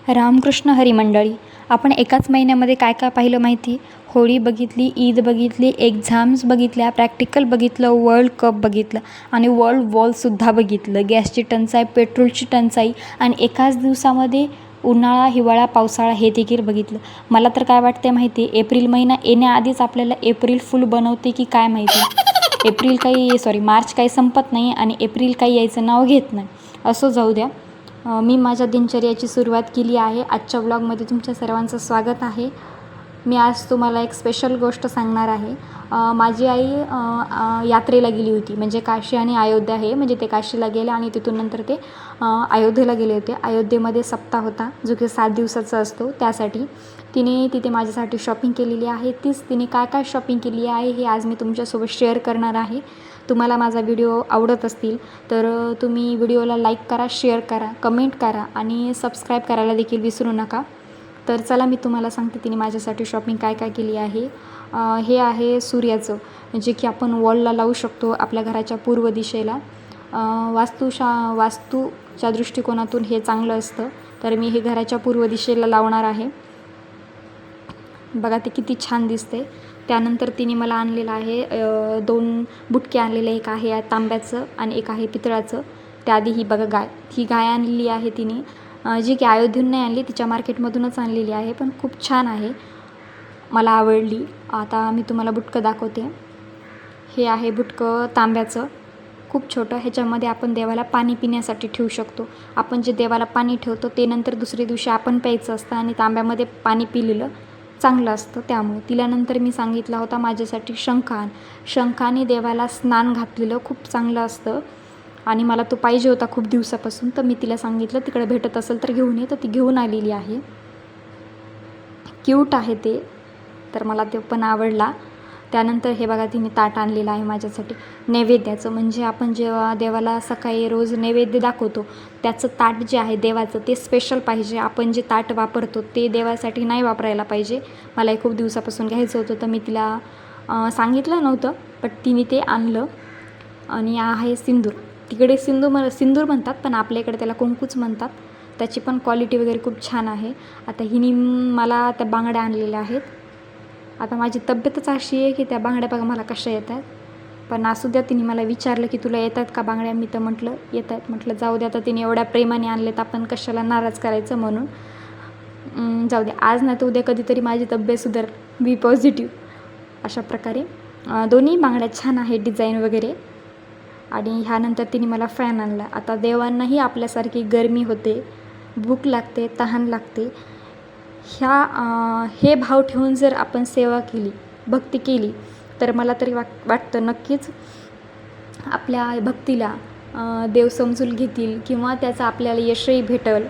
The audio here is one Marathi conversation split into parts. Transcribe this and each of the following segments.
रामकृष्ण हरी मंडळी, आपण एकाच महिन्यामध्ये काय काय पाहिलं माहिती? होळी बघितली, ईद बघितली, एक्झाम्स बघितल्या, प्रॅक्टिकल बघितलं, वर्ल्ड कप बघितलं आणि वर्ल्ड वॉरसुद्धा बघितलं. गॅसची टंचाई, पेट्रोलची टंचाई आणि एकाच दिवसामध्ये उन्हाळा, हिवाळा, पावसाळा हे देखील बघितलं. मला तर काय वाटते माहिती आहे, एप्रिल महिना येण्याआधीच आपल्याला एप्रिल फुल बनवते की काय माहिती. मार्च काही संपत नाही आणि एप्रिल काही यायचं नाव घेत नाही. असं जाऊ द्या. मी माझ्या दिनचर्याची सुरुवात केली आहे. आजच्या व्लॉगमध्ये तुमच्या सर्वांचं स्वागत आहे. मी आज तुम्हाला एक स्पेशल गोष्ट सांगणार आहे. माझी आई यात्रेला गेली होती, म्हणजे काशी आणि अयोध्या आहे, म्हणजे ते काशीला गेले आणि तिथून नंतर ते अयोध्येला गेले होते. अयोध्येमध्ये सप्ताह होता जो की 7 दिवसाचा असतो. त्यासाठी तिने तिथे माझ्यासाठी शॉपिंग केलेली आहे. तीच तिने काय काय शॉपिंग केली आहे हे आज मी तुमच्यासोबत शेअर करणार आहे. तुम्हाला माझा व्हिडिओ आवडत असतील तर तुम्ही व्हिडिओला लाईक करा, शेअर करा, कमेंट करा आणि सबस्क्राईब करायला देखील विसरू नका. तर चला मी तुम्हाला सांगते तिने माझ्यासाठी शॉपिंग काय काय केली आहे. हे आहे सूर्याचं, जे की आपण वॉलला लावू शकतो आपल्या घराच्या पूर्व दिशेला. वास्तूच्या दृष्टिकोनातून हे चांगलं असतं. तर मी हे घराच्या पूर्व दिशेला लावणार आहे. बघा ते किती छान दिसते. त्यानंतर तिने मला आणलेलं आहे 2 बुटके आणलेले, एक आहे तांब्याचं आणि एक आहे पितळाचं. त्याआधी ही बघा ही गाय आणलेली आहे तिने, जी की अयोध्येहून नाही आणली, तिच्या मार्केटमधूनच आणलेली आहे, पण खूप छान आहे, मला आवडली. आता मी तुम्हाला बुटकं दाखवते. हे आहे बुटकं तांब्याचं, खूप छोटं. ह्याच्यामध्ये आपण देवाला पाणी पिण्यासाठी ठेवू शकतो. आपण जे देवाला पाणी ठेवतो ते नंतर दुसऱ्या दिवशी आपण प्यायचं असतं आणि तांब्यामध्ये पाणी पिलेलं चांगलं असतं. त्यामुळे तिला नंतर मी सांगितला होता माझ्यासाठी शंखाने देवाला स्नान घातलेलं खूप चांगलं असतं आणि मला तो पाहिजे होता खूप दिवसापासून. तर मी तिला सांगितलं तिकडे भेटत असेल तर घेऊन ये, तर ती घेऊन आलेली आहे. क्यूट आहे ते, तर मला ते पण आवडला. त्यानंतर हे बघा तिने ताट आणलेलं आहे माझ्यासाठी नैवेद्याचं, म्हणजे आपण जेव्हा देवाला सकाळी रोज नैवेद्य दाखवतो त्याचं ताट जे आहे देवाचं ते स्पेशल पाहिजे. आपण जे ताट वापरतो ते देवासाठी नाही वापरायला पाहिजे. मला हे खूप दिवसापासून घ्यायचं होतं, तर मी तिला सांगितलं नव्हतं, पण तिने ते आणलं. आणि आहे सिंदूर. तिकडे सिंदूर म्हणतात, पण आपल्या इकडे त्याला कुंकूच म्हणतात. त्याची पण क्वालिटी वगैरे खूप छान आहे. आता हिने मला त्या बांगड्या आणलेल्या आहेत. आता माझी तब्येतच अशी आहे की त्या बांगड्या बघा मला कशा येत आहेत, पण असू द्या. तिने मला विचारलं की तुला येत आहेत का बांगड्या? मी तर म्हटलं येत आहेत. म्हटलं जाऊ द्या, आता तिने एवढ्या प्रेमाने आणलेत, आपण कशाला नाराज करायचं, म्हणून जाऊ द्या. आज नाही तर उद्या कधीतरी माझी तब्येत सुधार. बी पॉझिटिव्ह. अशा प्रकारे दोन्ही बांगड्या छान आहेत, डिझाईन वगैरे. आणि ह्यानंतर तिने मला फॅन आणला. आता देवांनाही आपल्यासारखी गरमी होते, भूक लागते, तहान लागते. हे भाव ठेवून जर आपण सेवा केली, भक्ती केली, तर मला तरी वाटतं नक्कीच आपल्या भक्तीला देव समजून घेतील किंवा त्याचा आपल्याला यशही भेटेल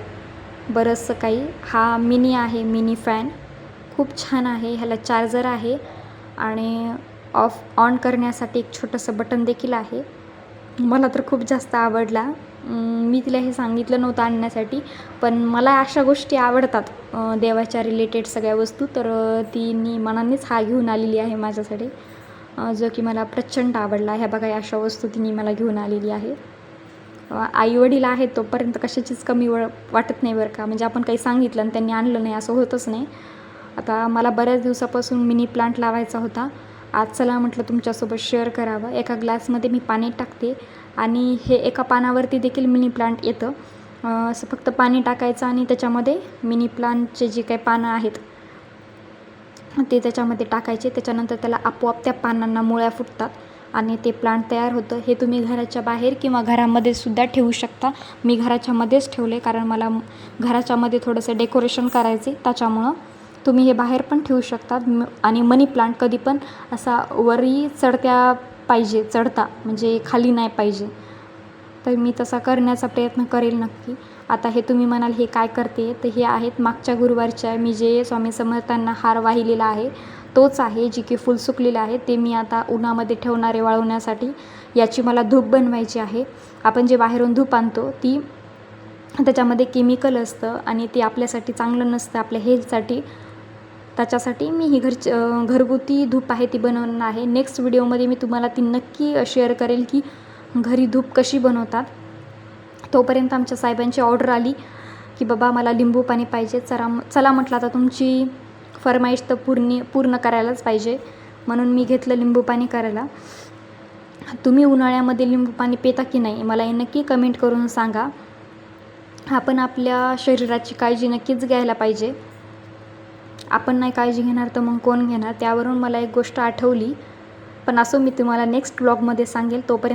बरंचसं काही. हा मिनी आहे, मिनी फॅन खूप छान आहे. ह्याला चार्जर आहे आणि ऑन करण्यासाठी एक छोटंसं बटन देखील आहे. मला तर खूप जास्त आवडला. मी तिला हे सांगितलं नव्हतं आणण्यासाठी, पण मला अशा गोष्टी आवडतात, देवाच्या रिलेटेड सगळ्या वस्तू. तर तिने मनानेच हा घेऊन आलेली आहे माझ्यासाठी, जो की मला प्रचंड आवडला. ह्या बघा अशा वस्तू तिने मला घेऊन आलेली आहे. आईवडील आहेत तोपर्यंत कशाचीच कमी वाटत नाही बरं का. म्हणजे आपण काही सांगितलं आणि त्यांनी आणलं नाही असं होतच नाही. आता मला बऱ्याच दिवसापासून मिनी प्लांट लावायचा होता. आज चला म्हटलं तुमच्यासोबत शेअर करावं. एका ग्लासमध्ये मी पाणी टाकते आणि हे एका पानावरती देखील मिनी प्लांट येतं. असं फक्त पाणी टाकायचं आणि त्याच्यामध्ये मिनी प्लांटचे जे काही पानं आहेत ते त्याच्यामध्ये टाकायचे. त्याच्यानंतर त्याला आपोआप त्या पानांना मुळ्या फुटतात आणि ते प्लांट तयार होतं. हे तुम्ही घराच्या बाहेर किंवा घरामध्ये सुद्धा ठेवू शकता. मी घराच्या मध्येच ठेवले, कारण मला घराच्या मध्ये थोडंसं डेकोरेशन करायचे, त्याच्यामुळं. तुम्ही हे बाहेर पण ठेवू शकतात. आणि मनी प्लांट कधी पण असा वरी चढता म्हणजे खाली नाही पाहिजे. तर मी तसा करण्याचा प्रयत्न करेल नक्की. आता हे तुम्ही म्हणाल हे काय करते, तर हे आहेत मागच्या गुरुवारच्या मी जे स्वामी समर्थांना हार वाहिलेला आहे तोच आहे, जी की फुल सुकलेलं आहे. ते मी आता उन्हामध्ये ठेवणारे वाळवण्यासाठी. याची मला धूप बनवायची आहे. आपण जे बाहेरून धूप आणतो त्याच्यामध्ये केमिकल असतं आणि ते आपल्यासाठी चांगलं नसतं, आपल्या हेल्थसाठी. त्याच्यासाठी मी ही घरगुती धूप आहे ती बनवणार आहे. नेक्स्ट व्हिडिओमध्ये मी तुम्हाला ती नक्की शेअर करेल की घरी धूप कशी बनवतात. तोपर्यंत आमच्या साहेबांची ऑर्डर आली, की बाबा मला लिंबू पाणी पाहिजे. चला म्हटलं आता तुमची फरमाईश तर पूर्ण करायलाच पाहिजे, म्हणून मी घेतलं लिंबू पाणी करायला. तुम्ही उन्हाळ्यामध्ये लिंबू पाणी पिता की नाही मला हे नक्की कमेंट करून सांगा. आपण आपल्या शरीराची काळजी नक्कीच घ्यायला पाहिजे. आपण नाही काळजी घेणार तर मग कोण घेणार. त्यावरून मला एक गोष्ट आठवली, पण असो मी तुम्हाला नेक्स्ट व्लॉगमध्ये सांगेल. तोपर्यंत